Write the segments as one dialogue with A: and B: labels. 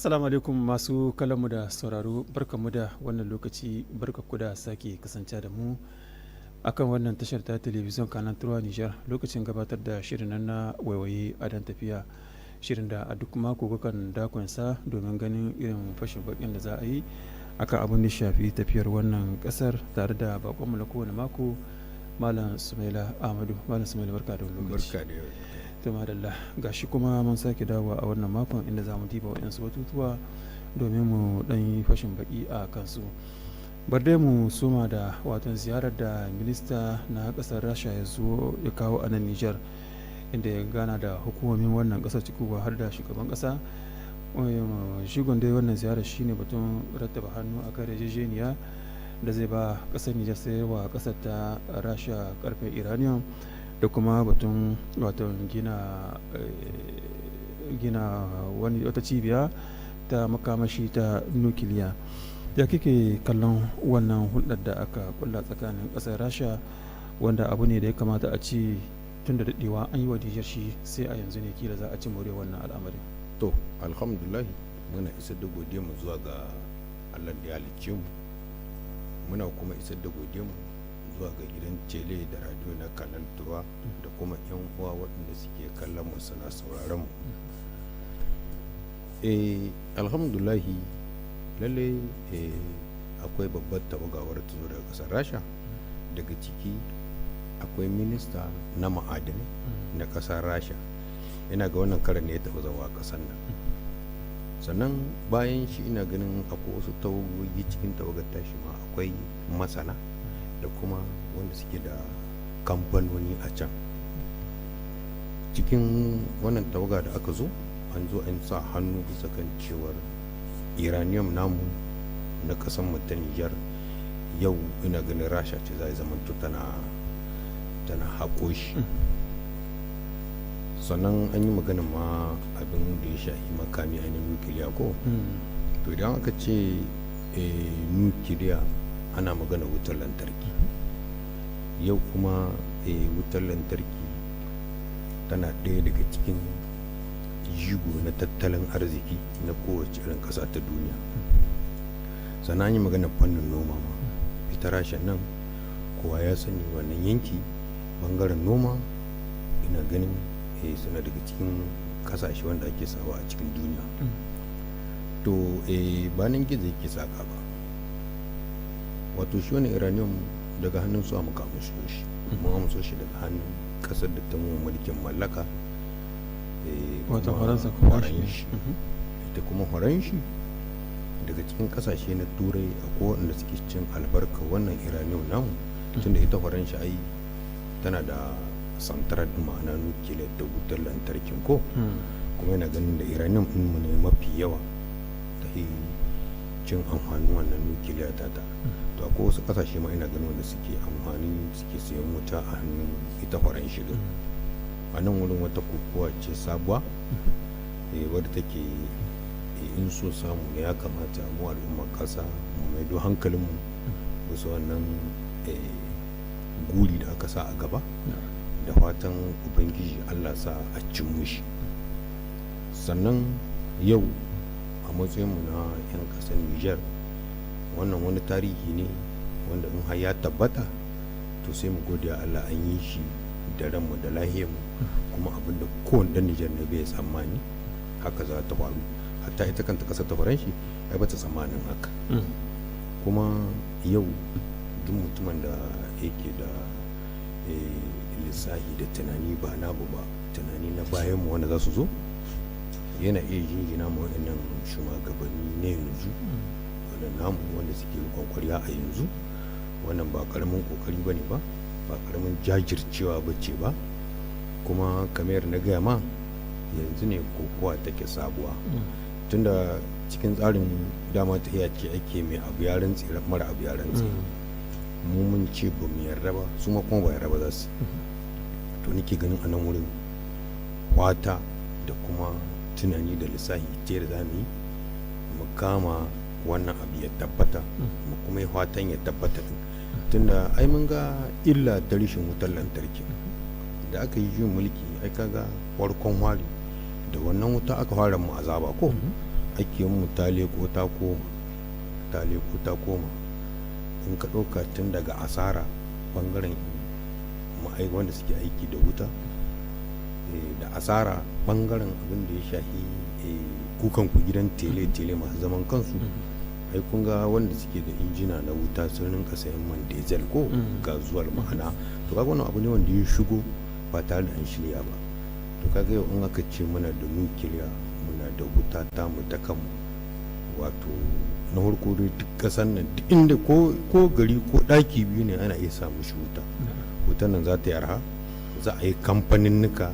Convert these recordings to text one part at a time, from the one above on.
A: Assalamu alaikum masu kallonmu da sauraro, barkanmu da wannan lokaci, barkanku da sake kasance da mu akan wannan tashar ta telebijin Canal 3 Niger, lokacin gabatar da shirin nan na waiwaye a dan tafiya, shirin da a duk mako kukan dakonsa domin ganin irin fashin bakin da za a yi akan abin da shafi tafiyar wannan kasar, tare da bakonmu na kowane mako Malam Sumaila Ahmadu. Malam Sumaila, barka da wani lokaci.
B: Barka da yau.
A: To madalla, gashi kuma mun sake dawowa a wannan makon inda za mu diba waɗansu batutuwa domin mu ɗan yi fashin baki a kansu. Bar dai mu soma da watan ziyarar da minista na ƙasar Rasha ya zo ya kawo a nan Nijar, inda ya gana da hukumomin wannan ƙasar cikuwa har da shugaban ƙasa. Shigon dai wannan ziyarar shine batun rattaba hannu a kan yarjejeniya da zai ba ƙasar Nijar sayarwa ƙasar ta Rasha karfe uranium, da kuma batun gina wani wata cibiya ta makamashi ta nukiliya. Ya kike kallon wannan hulɗar da aka kulla tsakanin ƙasar Rasha, wanda abu ne da ya kamata a ci tun da daɗewa an yi wa Nijar shi, sai a yanzu ne kila za a ci more wannan al'amarin.
B: To, alhamdulillah, muna isar da godiya mu zuwa ga Allah da ya halicce mu, muna kuma isar da godiya mu zuwa ga gidan tele da radio na Canal 3 da kuma yan uwa waɗanda suke kallon mu suna sauraron mu. Alhamdulillah, lalle akwai babbar tawagawar ta zo daga ƙasar Rasha. Daga ciki akwai minista na ma'adinai na ƙasar Rasha, ina ga wannan karan ne ya taɓa zawa ƙasar nan. Sannan bayan shi ina ganin akwai wasu tawagogi cikin tawagar tashi ma akwai masana da kuma wanda suke da kamfanoni a can. Cikin wannan tawaga da aka zo, an zo an sa hannu bisa kan cewar uranium namu na kasan mu ta Nijar yau ina ganin Rasha ce za zama tana haƙo shi. Sannan an yi magana ma abin da ya shafi makami a nukiliya ko to idan aka ce nukiliya ana magana wutar lantarki. Yau kuma wutar lantarki tana ɗaya daga cikin jigo na tattalin arziki na kowace irin ƙasa ta duniya. Sannan an yi magana fannin noma ma, ita Rasha nan kowa ya sani wannan yanki bangaren noma ina ganin suna daga cikin ƙasashe wanda ake sawa a cikin duniya. To ba nan gizo yake saka ba, wato shi wani uranium daga hannun su muka amso shi, mun amso shi daga hannun kasar da ta mu mulkin mallaka,
A: wata Faransa
B: shi ita kuma shi daga cikin kasashe na turai akwai wanda suke cin albarka wannan uranium namu, tunda ita Faransa ai tana da santarar ma'ana nukiliya da wutar lantarkin ko kuma yana ganin da uranium din mu ne mafi yawa ta cin amfanin wannan nukiliya ta. To akwai wasu kasashe ma ina ganin wanda suke sayan wuta a hannun ita Faransa din. A nan wurin wata kokowa ce sabuwa wadda take in so samu ne ya kamata mu al'ummar kasa mu maido hankalinmu wasu wannan guri da aka sa a gaba, da fatan ubangiji Allah sa a cin mushi. Sannan yau a matsayinmu na 'yan ƙasar Nijar, wannan wani tarihi ne wanda in har ya tabbata to sai mu gode Allah an yi shi da ranmu da lahiyarmu, kuma abinda kowane ɗan Nijar ne bai tsammani haka za ta faru. Hatta ita kanta ƙasar ta Faranshi ai bata tsammanin haka. Kuma yau duk mutumin da yake da lissahi da tunani ba namu ba, tunani na bayanmu wanda za su zo, yana iya jingina ma waɗannan shugabanni na yanzu wannan namu wanda suke rikon kwarya a yanzu. Wannan ba karamin kokari bane ba karamin jajircewa bace ba, kuma kamar na gaya ma yanzu ne kokowa take sabuwa, tunda cikin tsarin dama ta iya ce ake mai abu ya rantse mara abu ya rantse. Mu mun ce ba mu yarda ba, su ma kuma ba yarda ba za su. To nake ganin a nan wurin wata da kuma tunani da lissahi ce da za mu yi mu kama wannan abu ya tabbata, mu kuma yi fatan ya tabbata din. Tunda ai mun ga illa da rashin wutar lantarki da aka yi juyin mulki, ai kaga farkon wari da wannan wuta aka fara mu azaba ko ake mu ta leko ta koma in ka ɗauka tun daga asara ɓangaren wanda suke aiki da wuta da asara ɓangaren abin da ya shahi kukan ku gidan tele masu zaman kansu ai kun ga wanda suke da injina na wuta sun rinka sayan man diesel ko gazuwar ma'ana to kaga wannan abu ne wanda ya shigo ba tare da an shirya ba to kaga yau in aka ce muna da nukiliya muna da wuta ta mu ta kanmu wato na farko dai duk kasan nan duk inda ko gari ko daki biyu ne ana iya samu shi wutan nan za ta yi arha za a yi kamfaninnika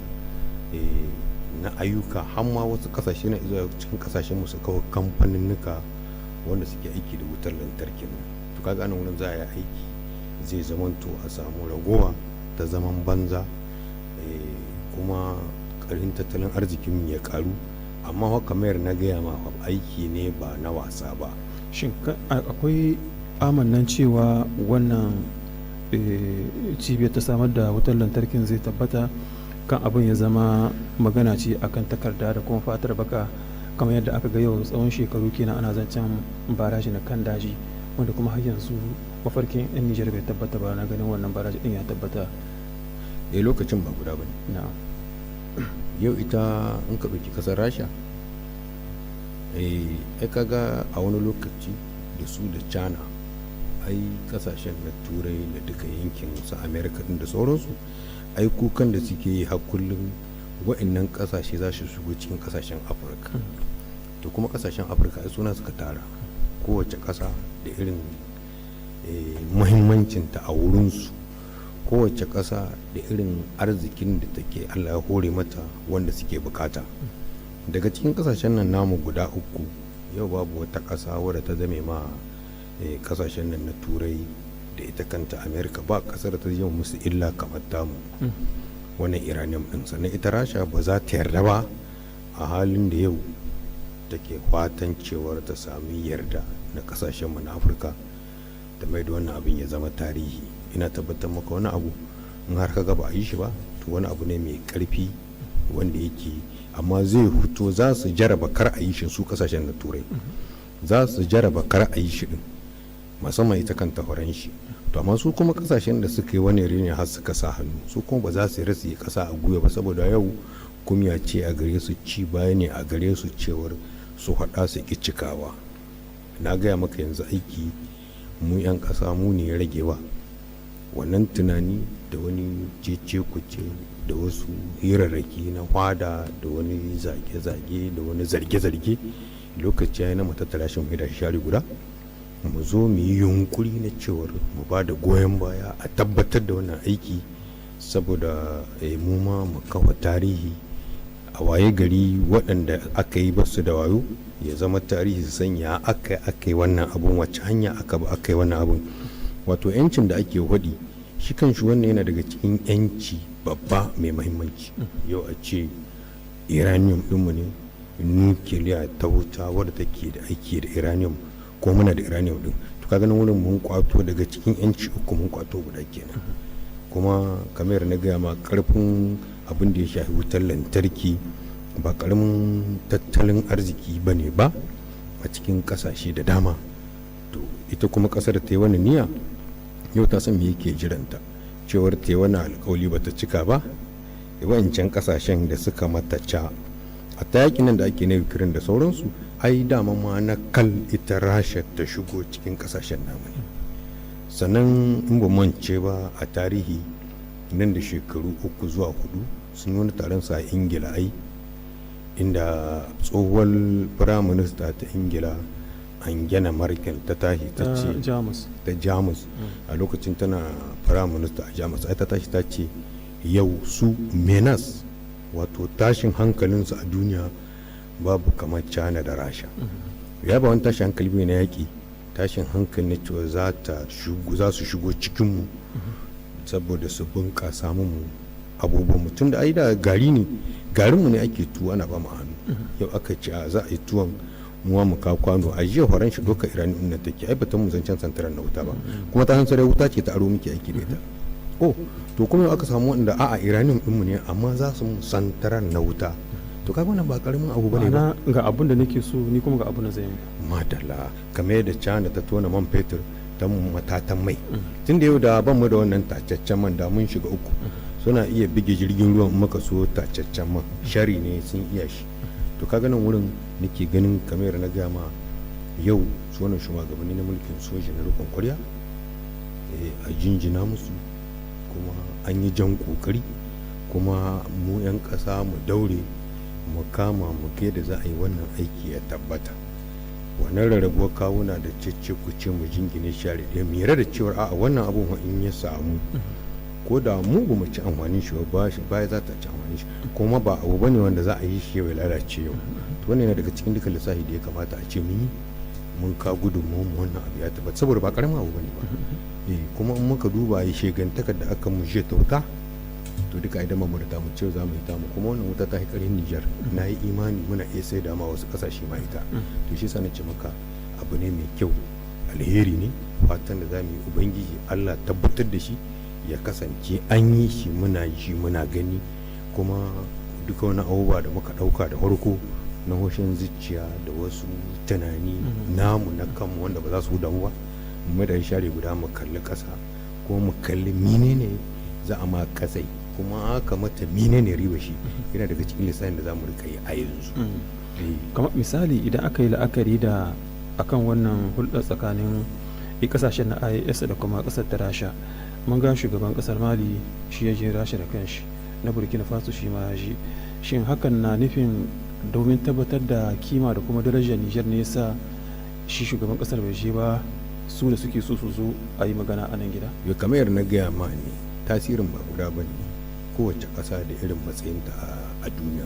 B: na ayyuka har ma wasu kasashe na zuwa cikin kasashen mu su kawo kamfaninnika wanda suke aiki da wutar lantarkin nan to kaga anan wurin za a yi aiki zai zamanto a samu ragowa ta zaman banza kuma karin tattalin arzikin ya karu amma haka mayar na gaya ma aiki ne ba na wasa ba.
A: Shin akwai amannan cewa wannan cibiyar ta samar da wutar lantarkin zai tabbata kan abin ya zama magana ce akan takarda da kuma fatar baka kamar yadda aka ga yau tsawon shekaru kenan ana zancen baraji na kan daji wanda kuma har yanzu mafarkin 'yan Nijar bai tabbata ba na ganin wannan baraji din ya tabbata.
B: Lokacin ba guda bane yau ita in ka ɗauki ƙasar Rasha kaga a wani lokaci da su da China ai kasashen na turai da duka yankin su America din da sauransu ai kukan da suke yi har kullum wa'annan kasashe za su shigo cikin kasashen Afirka to kuma kasashen Afirka ai suna suka tara kowace kasa da irin muhimmancinta a wurinsu kowace kasa da irin arzikin da take Allah ya hore mata wanda suke bukata daga cikin kasashen nan namu guda uku yau babu wata kasa wadda ta zame ma kasashen nan na turai da ita kanta Amerika ba kasar ta yi musu illa kamar tamu wannan iranium din sannan ita Rasha ba za ta yarda ba a halin da yau take fatan cewar ta sami yarda na kasashen mu na Afirka da mai da wannan abin ya zama tarihi. Ina tabbatar maka wani abu in har ka ga ba a yi shi ba to wani abu ne mai karfi wanda yake amma zai fito za su jaraba kar a yi shi su kasashen na turai za su jaraba kar a yi shi din musamman ita kanta horon shi to amma su kuma kasashen da suka yi wani rene har suka sa hannu su kuma ba za su rasa yi kasa a guya ba saboda yau kumya ce a gare su ci baya ne a gare su cewar su haɗa su ki cikawa. Na gaya maka yanzu aiki mu 'yan ƙasa mu ne ya ragewa wannan tunani da wani cece kuce da wasu hirarraki na hwada da wani zage-zage da wani zarge-zarge lokaci ya yi na matattara shi mai da shari guda mu zo mu yi yunkuri na cewar mu ba da goyon baya a tabbatar da wannan aiki saboda mu ma mu kawo tarihi a waye gari waɗanda aka yi basu da wayo ya zama tarihi su sanya aka yi wannan abun wacce hanya aka yi wannan abun wato yancin da ake hudi shi kan shi wannan yana daga cikin yanci babba mai mahimmanci yau a ce iranium ɗinmu ne nukiliya ta wuta wadda take da aiki da iranium ko muna da iranium ɗin to kaga nan wurin mun kwato daga cikin yanci uku mun kwato guda kenan kuma kamar na gaya ma karfin abin da ya shafi wutar lantarki ba karamin tattalin arziki ba ne ba a cikin kasashe da dama to ita kuma kasar ta yi wani niyya yau ta san me yake jiranta cewar ta yi wani alkawali ba ta cika ba wancan kasashen da suka mata ca a ta yakin nan da ake na Ukraine da sauransu ai dama ma na kal ita Rasha ta shigo cikin kasashen namu ne sannan in ba mance ba a tarihi nan da shekaru 3 zuwa 4 sun yi wani taron sa a Ingila ai inda tsohuwar firaminista ta Ingila Angela Merkel ta tashi ta ce ta Jamus a lokacin tana firaminista a Jamus ai ta tashi ta ce yau su menas wato tashin hankalinsu a duniya babu kamar China da Rasha ya ba wani tashin hankali bai na yaƙi tashin hankali na cewa za su shigo cikinmu saboda su bunƙasa mu abubuwan mutum da ai da garinmu ne ake tuwo ana ba mu hannu yau aka ce za a yi tuwon muwa mu ka kwano a jiya horon shi doka irani inda take ai batun mu zancen santaran na wuta ba kuma ta san sarai wuta ce ta aro muke aiki da ita to kuma aka samu wanda a'a iranium ɗinmu ne amma za su santaran na wuta to kaga wannan ba karamin abu bane ba.
A: Ma'ana ga abin da nake so ni kuma ga abin da zai yi.
B: Madalla kamar yadda China ta tona man fetur ta matatan mai, tun da yau da ban mu da wannan tacaccen man da mun shiga uku. Suna iya bige jirgin ruwan maka so tacaccen man, shari ne sun iya shi. To kaga nan wurin nake ganin kamar na gaya ma yau su wannan shugabanni na mulkin soja na rikon kwarya a jinjina musu, kuma an yi jan kokari, kuma mu 'yan ƙasa mu daure mu kama mu ke da za a yi wannan aiki ya tabbata. Wannan rarrabuwar kawuna da cece kuce mu jingine share ɗaya mu yarda da cewar a'a wannan abun in ya samu ko da mu ba mu ci amfanin shi ba baya za ta ci amfanin shi, kuma ba abu bane wanda za a yi shi ya lalace yau. To wannan yana daga cikin dukkan lissafi da ya kamata a ce mun ka gudunmu mu wannan abu ya tabbata, saboda ba karamin abu bane ba. Kuma in muka duba yi shegantakar da aka mu je ta wuta, to duka idan mu da mu ce za mu yi ta mu, kuma wannan wuta ta yi karin Nijar, na yi imani muna iya sai da ma wasu kasashe ma ita. To shi yasa na ce maka abu ne mai kyau, alheri ne, fatan da za mu yi ubangiji Allah tabbatar da shi ya kasance an yi shi muna ji muna gani, kuma duka wani abubuwa da muka dauka da farko na hoshin zuciya da wasu tunani namu na kanmu wanda ba za su damu ba, mu da share guda mu kalli kasa, kuma mu kalli menene za a ma kasai, kuma aka mata menene riba shi, yana daga cikin lissafin da za mu rika yi a yanzu.
A: Kamar misali idan aka yi la'akari da akan wannan hulɗar tsakanin kasashen na IAS da kuma ƙasar ta Rasha, mun ga shugaban ƙasar Mali shi ya je Rasha da kanshi, na Burkina Faso shi ma ya je. Shin hakan na nufin domin tabbatar da kima da kuma darajar Nijar ne yasa shi shugaban ƙasar bai je ba, su da suke so su zo a yi magana a nan gida?
B: Kamar yadda na gaya ma ne, tasirin ba guda ba ne, kowace ƙasa da irin matsayinta a duniya.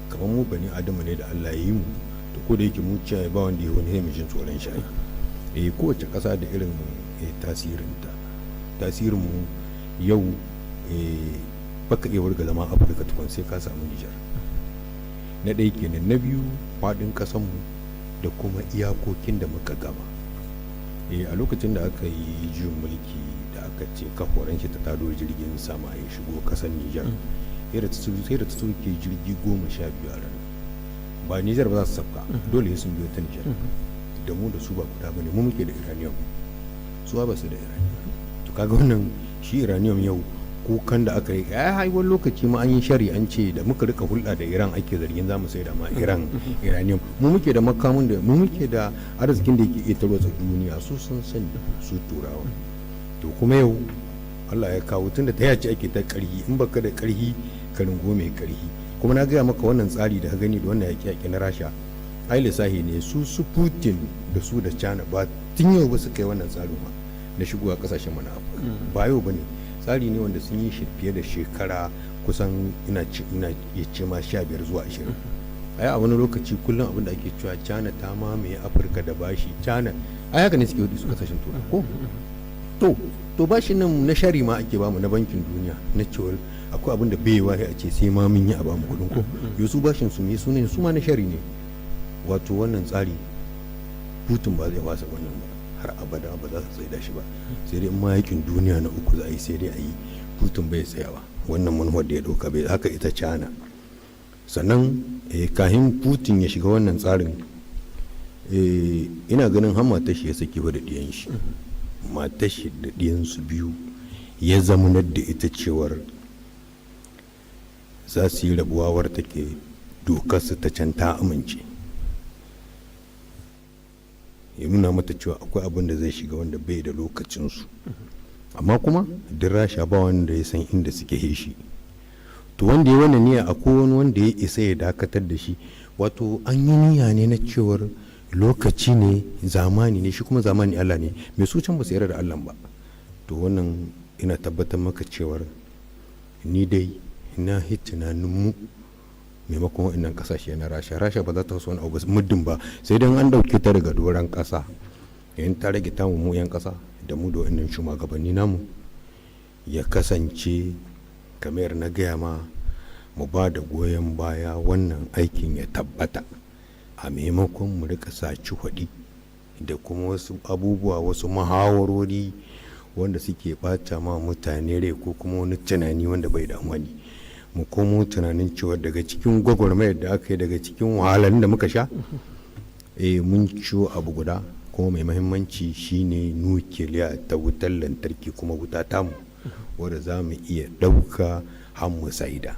B: Kamar mu bani adamu ne da Allah ya yi mu, to ko da yake mu ce ba wanda ya wani jin tsoron shi. Kowace ƙasa da irin tasirinta. Tasirin mu yau baka iya warga zama Afirka tukun sai ka samu Nijar. Na ɗaya kenan. Na biyu, faɗin ƙasanmu da kuma iyakokin da muka gama. A lokacin da aka yi juyin mulki da aka ce kaforan shi ta tado jirgin sama ya shigo ƙasar Nijar, sai da ta soke jirgi 12 a ranar. Ba Nijar ba za su sabka, dole sun biyo ta Nijar. Da mu da su ba guda bane, mu muke da Iranium, su ba su da Iranium. To kaga wannan shi Iranium yau kukan da aka yi wani lokaci ma an yi shari an ce da muka rika hulɗa da Iran ake zargin za mu sai da ma Iranium. Mu muke da makamun da mu muke da arzikin da yake iya tarwatsa duniya, su sun sani, su turawa. To kuma yau Allah ya kawo tunda ta yace ake ta ƙarhi, in baka da ƙarhi ka rungo mai ƙarhi. Kuma na gaya maka wannan tsari da ka gani da wannan yaƙi na Rasha, ai lissahi ne su Putin da su da China ba tun yau ba su kai wannan tsarin ba na shigowa kasashen mana ba yau ba ne, tsari ne wanda sun yi shi fiye da shekara kusan ina ya ce ma 15 zuwa 20. A wani lokaci kullum abin da ake cewa China ta mamaye Afirka da bashi. China ai haka ne suke hudu su kasashen turai ko to bashin nan na shari ma ake bamu na bankin duniya na cewar akwai abin da bai wahi a ce sai ma mun yi a bamu kudin ko yau su bashin su ne su ma na shari ne. Wato wannan tsari Putin ba zai wasa wannan ba har abada, ba za su tsaida shi ba, sai dai ma yakin duniya na uku za a yi, sai dai a yi. Putin bai tsayawa wannan manufar da ya dauka bai haka ita China. Sannan kahin Putin ya shiga wannan tsarin, ina ganin har matar shi ya saki ba da diyan shi, matar shi da diyan su biyu ya zamanar da ita cewar za su yi rabuwa war take dokar su ta can ta amince. Ya nuna mata cewa akwai abin da zai shiga wanda bai da lokacinsu, amma kuma duk Rasha ba wanda ya san inda suke heshi. To wanda ya wani niyya akwai wani wanda ya isa ya dakatar da shi. Wato an yi niyya ne na cewar lokaci ne, zamani ne, shi kuma zamani Allah ne, mai su can ba su yarda da Allah ba. To wannan ina tabbatar maka cewar ni dai ina tunanin mu maimakon waɗannan kasashe na Rasha ba za ta wasu wani abu muddin ba, sai dan an dauke ta daga doron kasa, yayin ta rage tamu mu yan kasa da mu da waɗannan shugabanni namu, ya kasance kamar na gaya ma mu ba da goyon baya wannan aikin ya tabbata, a maimakon mu rika saci hudi da kuma wasu abubuwa, wasu muhawarori wanda suke bata ma mutane rai ko kuma wani tunani wanda bai da wani. mu komo tunanin cewa daga cikin gwagwarmayar da aka yi, daga cikin wahalar da muka sha, mun ciwo abu guda kuma mai mahimmanci shine nukiliya ta wutar lantarki, kuma wuta tamu wadda za mu iya ɗauka har mu saida.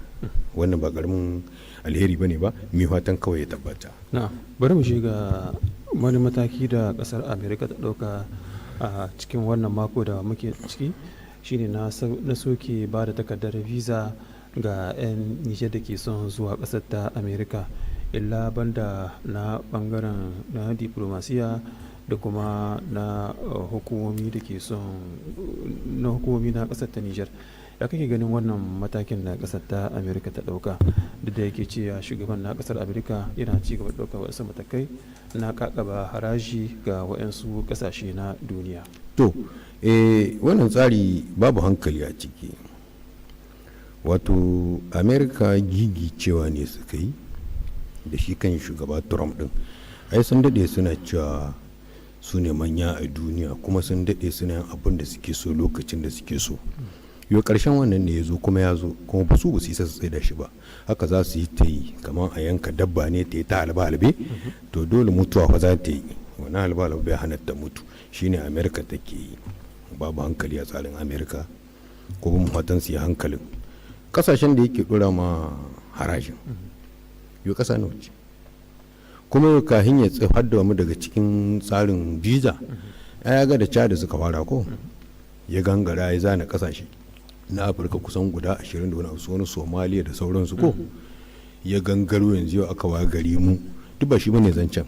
B: Wannan ba karamin alheri bane ba, mai fatan kawai ya tabbata.
A: na bari mu shiga wani mataki da kasar amerika ta ɗauka a cikin wannan mako da muke ciki, shine na soke ba da takardar visa ga 'yan nijar da ke son zuwa kasar ta amerika, illa banda na bangaren na diplomasiya da kuma na hukumomi da ke son na hukumomi na kasar ta nijar. Ya kake ganin wannan matakin na kasar ta amerika ta dauka, duk da yake cewa shugaban na kasar amerika yana ci gaba da daukar wasu matakai na kakaba haraji ga waɗansu kasashe na duniya?
B: To wannan tsari babu hankali a ciki. Wato amerika gigi cewa ne suka yi da shi kan shugaba trump din, ai sun dade suna cewa su ne manya a duniya, kuma sun dade suna yin abin da suke so lokacin da suke so. yau karshen wannan ne ya zo, kuma ya zo, kuma ba su isa su tsaye da shi ba. Haka za su yi ta yi kamar a yanka dabba ne ta yi ta halbe-halbe, to dole mutuwa fa za ta yi. wani halbe-halbe bai hana ta mutu, shine amerika take yi. Babu hankali a tsarin amerika, ko bin fatan su yi hankalin kasashen da yake dora ma harajin. yau kasa nawa ce, kuma yau kahin ya tsafar da mu daga cikin tsarin visa, ya ga da Chad suka fara ko, ya gangara ya zana kasashe na afirka kusan guda 20 da wani abu, wani somaliya da sauransu ko, ya gangaro yanzu yau aka wa gari mu. Duk ba shi bane zancen.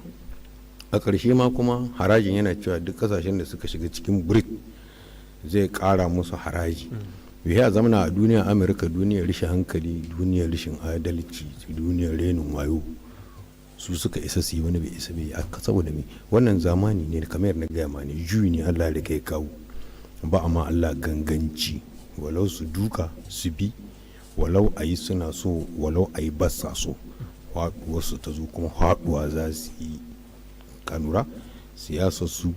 B: A ƙarshe ma kuma harajin yana cewa duk kasashen da suka shiga cikin BRIC zai ƙara musu haraji. ya zamana a duniya amurka, duniyar rishin hankali, duniyar rishin adalci, duniyar renin wayo, su suka isa su yi, wani bai isa bai aka. Saboda me? wannan zamani ne kamar na gaya ma ne, juyi ne Allah da kai kawo, ba amma Allah ganganci, walau su duka su bi, walau a yi suna so, walau a yi basa so, wasu ta zo kuma haɗuwa za su yi. Kanura siyasar su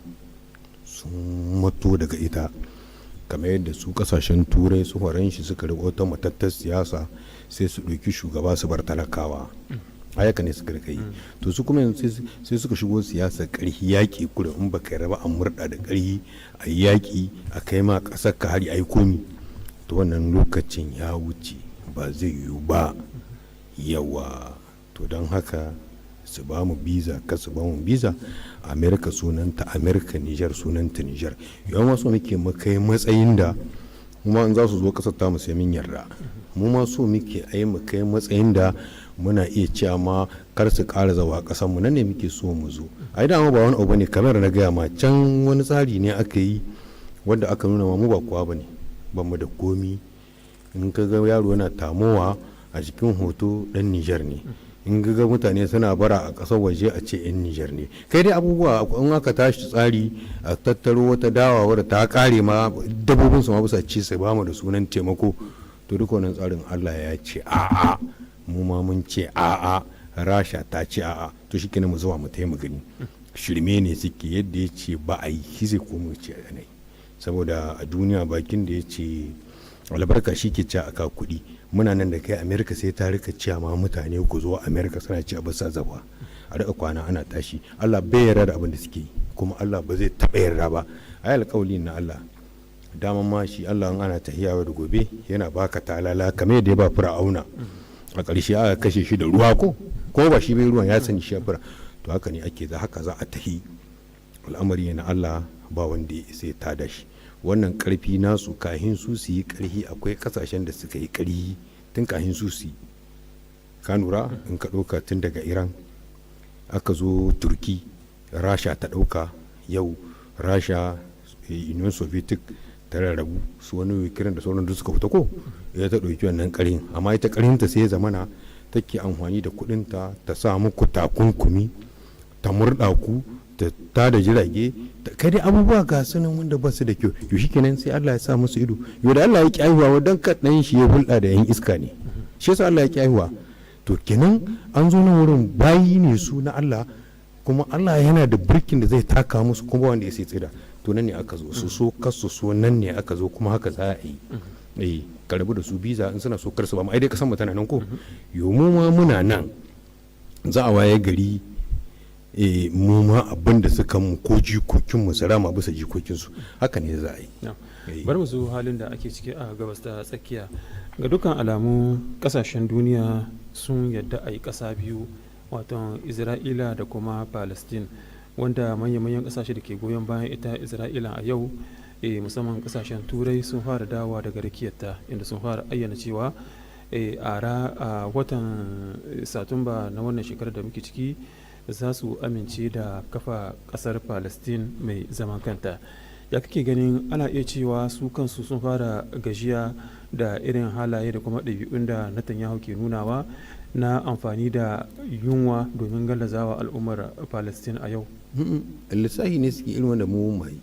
B: sun mato daga ita, kamar yadda su kasashen turai su horon shi suka riƙo ta matattar siyasa, sai su ɗauki shugaba su bar talakawa. Ayaka ne suka rika yi. To su kuma sai suka shigo siyasa ƙarfi, yaƙi kura, in baka raba an murɗa da ƙarfi a yaƙi a kai ma ƙasar ka hari a yi komi. To wannan lokacin ya wuce, ba zai yiwu ba. Yawa to don haka su ba mu biza, ka su ba mu biza. Amerika sunanta Amerika, Nijar sunanta Nijar. Yawan wasu muke makai matsayin da mu ma in za su zo ƙasar ta mu sai min yarda. Mu ma so muke ai mu kai matsayin da muna iya cewa ma kar su ƙara zawa ƙasar mu, nan ne muke so mu zo. Ai dama ba wani abu ne, kamar na gaya ma can wani tsari ne aka yi wanda aka nuna ma mu ba kowa bane, ba mu da komi. In ka ga yaro yana tamowa a cikin hoto dan Nijar ne, in ga mutane suna bara a ƙasar waje a ce 'yan Nijar ne. Kai dai abubuwa in aka tashi tsari a tattaro wata dawa wadda ta kare ma dabbobin su ma bisa ce sai ba mu da sunan taimako, to duk wannan tsarin Allah ya ce a'a, mu ma mun ce a'a, Rasha ta ce a'a, to shi kenan mu zuwa mu taimaka gani. Shirme ne suke, yadda ya ce ba a yi shi zai koma ce a nai, saboda a duniya bakin da ya ce albarka shi ke ci aka kuɗi. Muna nan da kai Amerika sai ta rika ciya ma mutane ku zo Amerika suna ci a basa zawa, a rika kwana ana tashi. Allah bai yarda da abin da suke yi, kuma Allah ba zai taɓa yarda ba. Ai alƙawli na Allah, daman ma shi Allah in ana tahiyawa da gobe yana baka talala kamar yadda ya ba Fir'auna. A ƙarshe aka kashe shi da ruwa ko ba shi bai ruwan ya sani shi ya fura. To haka ne ake haka za a tahi. Al'amari na Allah ba wanda ya sai ta da shi. Wannan karfi nasu kahin su yi karhi, akwai kasashen da suka yi karhi tun kahin su yi. Ka lura in ka ɗauka tun daga Iran aka zo Turki, Rasha ta ɗauka. Yau Rasha, Union Soviet ta rarrabu, su wani kiran da sauran da suka fita ko ya ta ɗauki wannan karin. Amma ita karinta sai zamana take amfani da kuɗinta ta sa muku takunkumi, ta murɗa ku, ta da jirage, kai dai abubuwa ga sunan wanda ba su da kyau. Yau shi kenan sai Allah ya sa musu ido. Yau da Allah ya ki aihuwa don kaɗan shi ya hulɗa da yan iska ne, shi yasa Allah ya ki aihuwa. To kenan an zo nan wurin bayi ne su na Allah, kuma Allah yana da birkin da zai taka musu, kuma wanda ya sai tsira. To nan ne aka zo, su so kasu so nan ne aka zo, kuma haka za a yi. ka rabu da su biza in suna so kar su ba mu ai dai kasan mu tana nan ko yo mu ma muna nan za a waye gari mu ma abin da suka mu ko jikokin mu sarama bisa jikokin su haka ne za a yi.
A: Bari mu zo halin da ake ciki a gabas ta tsakiya. Ga dukkan alamu kasashen duniya sun yadda a yi ƙasa biyu, wato Isra'ila da kuma Palestine, wanda manya-manyan kasashe da ke goyon bayan ita Isra'ila a yau musamman kasashen turai sun fara dawowa daga rikiyarta, inda sun fara ayyana cewa a watan Satumba na wannan shekarar da muke ciki za su amince da kafa kasar Palestine mai zaman kanta. Ya kake ganin ana iya cewa su kansu sun fara gajiya da irin halaye da kuma ɗabi'un da Netanyahu ke nunawa na amfani da yunwa domin gallazawa al'ummar Palestine a yau?
B: Lissahi ne suke irin wanda mu mai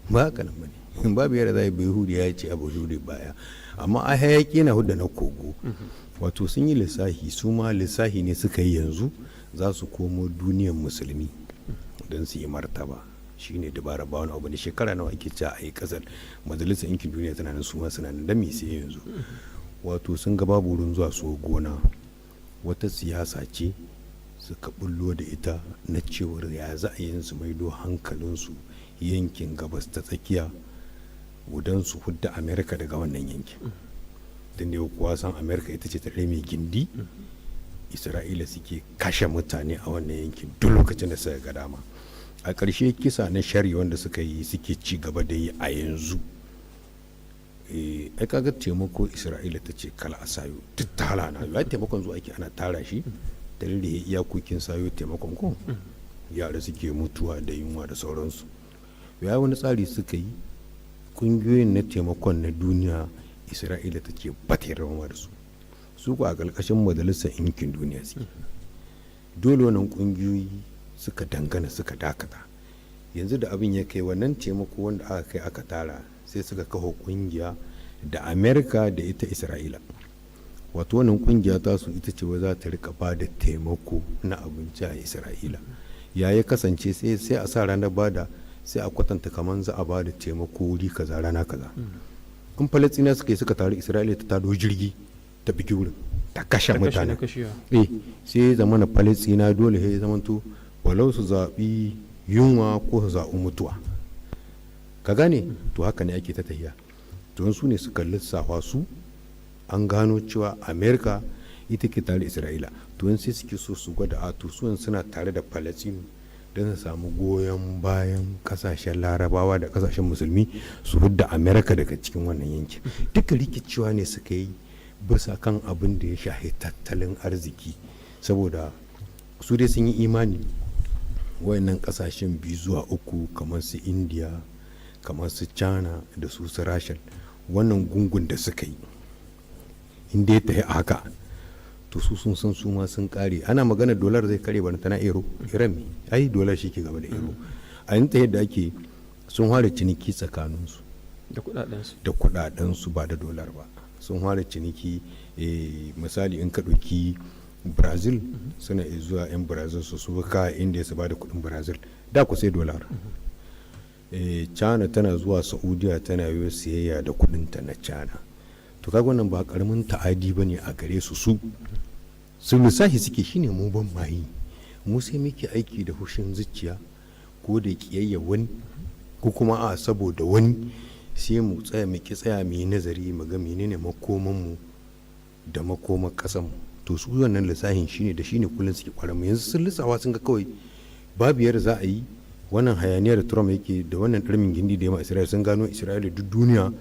B: ba haka nan bane, babu yadda za a yi bai hudu ya ce abu hudu baya, amma a hayaki na hudu na kogo. Wato sun yi lissahi, su ma lissahi ne suka yi yanzu za su komo duniyar musulmi don su yi martaba. Shi ne dabara ba wani abu da shekara nawa ake cewa a yi kasar majalisar yankin duniya tana nan, su ma suna nan, dan me sai yanzu. Wato sun ga babu wurin zuwa so gona, wata siyasa ce suka bullo da ita na cewar ya za a yin su maido hankalinsu yankin gabas ta tsakiya gudan su hudda Amerika daga wannan yankin. Tun da kuwa san Amerika ita ce ta mai gindi, Isra'ila suke kashe mutane a wannan yankin duk lokacin da suka ga dama. A ƙarshe kisa na shari wanda suka yi suke ci gaba da yi a yanzu. Ai kaga taimako Isra'ila ta ce kala a sayo duk tala na ya taimakon zuwa ake ana tara shi da rage iyakokin sayo taimakon ko yara suke mutuwa da yunwa da sauransu. Ya wani tsari suka yi, ƙungiyoyin na taimakon na duniya Isra'ila ta ce ba ta yarda da su ku a ƙarƙashin majalisar ɗinkin duniya suke. Dole wannan ƙungiyoyi suka dangana suka dakata. Yanzu da abin ya kai wannan taimako wanda aka kai aka tara, sai suka kawo kungiya da Amerika da ita Isra'ila. Wato wannan kungiya ta su ita ce za ta rika ba da taimako na abinci a Isra'ila. Ya kasance sai a sa ranar bada, sai a kwatanta kamar za a ba da taimako wuri kaza rana kaza. In Falastina suka taru, Isra'ila ta tado jirgi ta bigi wurin ta kashe mutane. Sai zama na Falastina dole ya zamanto walau su zaɓi yunwa ko su zaɓi mutuwa, ka gane. To haka ne ake ta tahiya. To su ne suka lissafa su, an gano cewa Amerika ita ke tare Isra'ila. To sai suke so su gwada a to suna tare da Palestine don su samu goyon bayan kasashen larabawa da kasashen musulmi su hudda Amerika daga cikin wannan yankin. Duka rikicewa ne suka yi bisa kan abin da ya shahi tattalin arziki, saboda su dai sun yi imani wayannan kasashen 2 zuwa 3 kamar su India, kamar su China da su Rasha, wannan gungun da suka yi inda ya tafi haka to su sun san su ma sun kare. Ana magana dolar zai kare ba tana euro, iran ai dolar shi ke gaba da euro. A yin ta yadda ake sun fara ciniki tsakaninsu da kudadensu ba da dolar ba. Sun fara ciniki misali in ka ɗauki Brazil, suna zuwa 'yan Brazil su ka inda su ba da kudin Brazil da ku sai dolar. China tana zuwa Saudiya tana yi siyayya da kudinta na China. To kaga wannan ba karamin ta'adi bane a gare su. Su lissafi suke shine mu ban mayi, mu sai muke aiki da hushin zuciya ko da kiyayya wani ko kuma a saboda wani, sai mu tsaya mu yi nazari mu ga menene makoman mu da makoman kasan mu. To su wannan lissafin shine da shine kullun suke kwaramu. Yanzu sun lissawa sun ga kawai babu yadda za a yi wannan hayaniyar Trump yake da wannan ɗarmin gindi da yamma Isra'ila. Sun gano Isra'ila duk duniya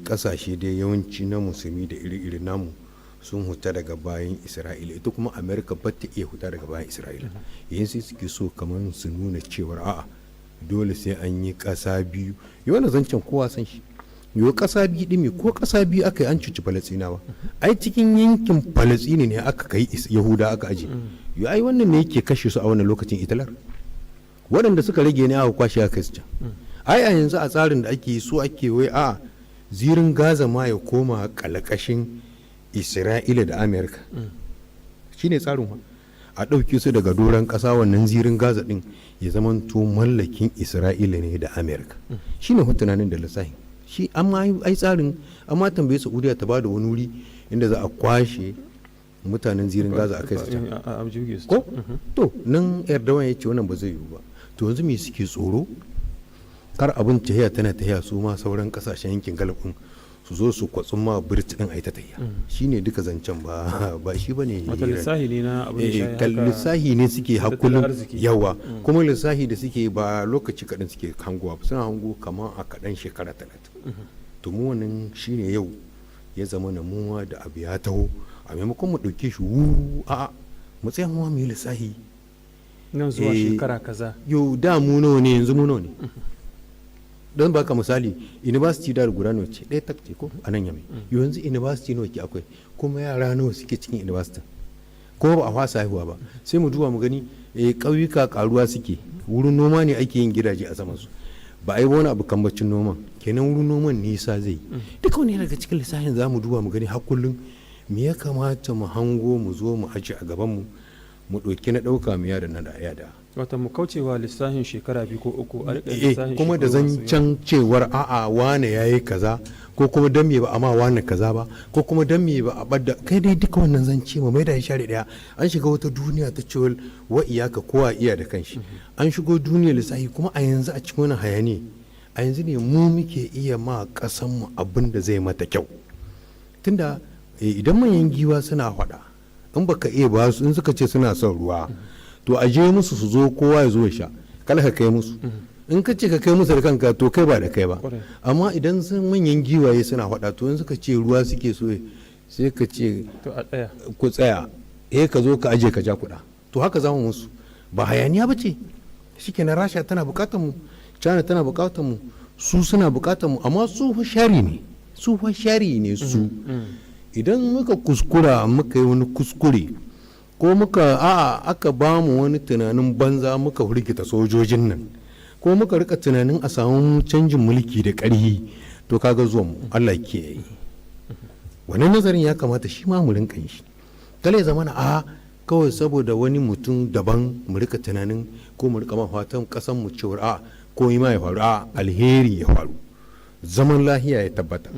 B: kasashe da yawanci na musulmi da iri-iri namu sun huta daga bayan Isra'ila, ita kuma Amerika ba ta iya huta daga bayan Isra'ila. Yanzu suke so kamar su nuna cewar a'a dole sai an yi ƙasa biyu. Yi wannan zancen kowa san shi. Yau ƙasa biyu ɗimi ko ƙasa biyu aka yi an cuci Falasɗinawa. Ai cikin yankin Falasɗini ne aka kai Yahuda aka aji. Yau ai wannan ne yake kashe su a wannan lokacin Italar. Waɗanda suka rage ne aka kwashe aka su can. Ai a yanzu a tsarin da ake so ake wai a zirin Gaza ma ya koma ƙalƙashin Isra'ila da Amerika. Shi ne tsarin wa. A ɗauke su daga doron ƙasa wannan zirin Gaza ɗin ya zamanto mallakin Isra'ila ne da Amerika. Shi ne tunanin da lissafi. shi amma ai tsarin amma tambaye Saudiya ta bada wani wuri inda za a kwashe mutanen zirin Gaza a kai su can ko to nan Erdogan ya ce wannan ba zai yiwu ba. To yanzu me suke tsoro kar abin tahiya tana tahiya su ma sauran kasashen yankin galibin su zo su kwatsun ma birti din ai ta tahiya shine duka zancen ba shi bane
A: wata lissahi ne na abin da
B: lissahi ne suke hakulun yawa kuma lissahi da suke ba lokaci kaɗan suke hangowa suna hango kamar a kaɗan shekara 30 to mu wannan shine yau ya zama na muwa da abu ya taho a maimakon mu ɗauke shi a'a mu tsaya mu yi lissahi
A: nan zuwa shekara kaza
B: yau da mu nawa ne yanzu mu nawa ne don baka misali university da guda nawa ce ɗaya takce ko a nan yamai yanzu university nawa ke akwai kuma yara nawa suke cikin university kuma ba a fasa haihuwa ba sai mu duba mu gani ƙauyuka karuwa suke wurin noma ne ake yin gidaje a saman su ba a yi wani abu kambacin noman kenan wurin noman nisa zai yi duka wani daga cikin lissafin za mu duba mu gani har kullum me ya kamata mu hango mu zo mu aje a gaban mu ɗauki na ɗauka mu yada na da yada
A: wata mu kaucewa lissafin shekara 2 ko 3 a rika lissafin
B: kuma da zancen cewar a'a wane yayi kaza ko kuma dan me ba amma wane kaza ba ko kuma dan me ba a badda kai dai duka wannan zance mu mai da share daya an shiga wata duniya ta cewar wa iyaka kowa iya da kanshi an shigo duniyar lissafi kuma a yanzu a cikin wannan hayani a yanzu ne mu muke iya ma kasan mu abin da zai mata kyau tunda idan manyan giwa suna faɗa in baka iya ba su in suka ce suna son ruwa to a je musu su zo kowa ya zo ya sha kala ka kai musu in ka ce ka kai musu da kanka to kai ba da kai ba amma idan sun manyan giwaye suna faɗa to in suka ce ruwa suke so sai ka ce ku tsaya ka zo ka aje ka ja kuɗa to haka za mu musu ba hayaniya ba ce shikenan Rasha tana bukatar mu China tana bukatar mu su suna bukatar mu amma su fa shari ne su idan muka kuskura muka yi wani kuskure ko muka aka ba mu wani tunanin banza muka hurgita sojojin nan ko muka rika tunanin a samu canjin mulki da ƙarhi to kaga zuwan mu Allah ke yi wannan nazarin ya kamata shi ma mu rinka shi kale zamana kawai saboda wani mutum daban mu rika tunanin ko mu rika mafatan kasan mu cewa ko ma ya faru alheri ya faru zaman lahiya ya tabbata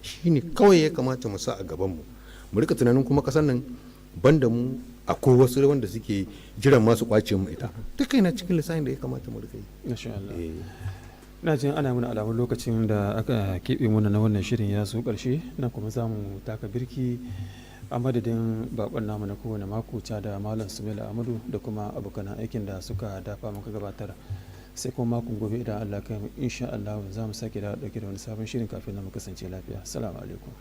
B: shine kawai ya kamata mu sa a gaban mu rika tunanin kuma kasan nan banda mu akwai wasu wanda suke jiran masu kwace mu ita duka yana cikin lissafin da ya kamata mu rika yi
A: insha Allah na jin ana mana alamun lokacin da aka keɓe mana na wannan shirin ya zo ƙarshe na kuma za mu taka birki a madadin bakon namu na kowane mako da malam Sumaila Amadu da kuma abokan aikin da suka dafa muka gabatar sai kuma makon gobe idan Allah kai mu insha Allah za mu sake da dauke da wani sabon shirin kafin na mu kasance lafiya assalamu alaikum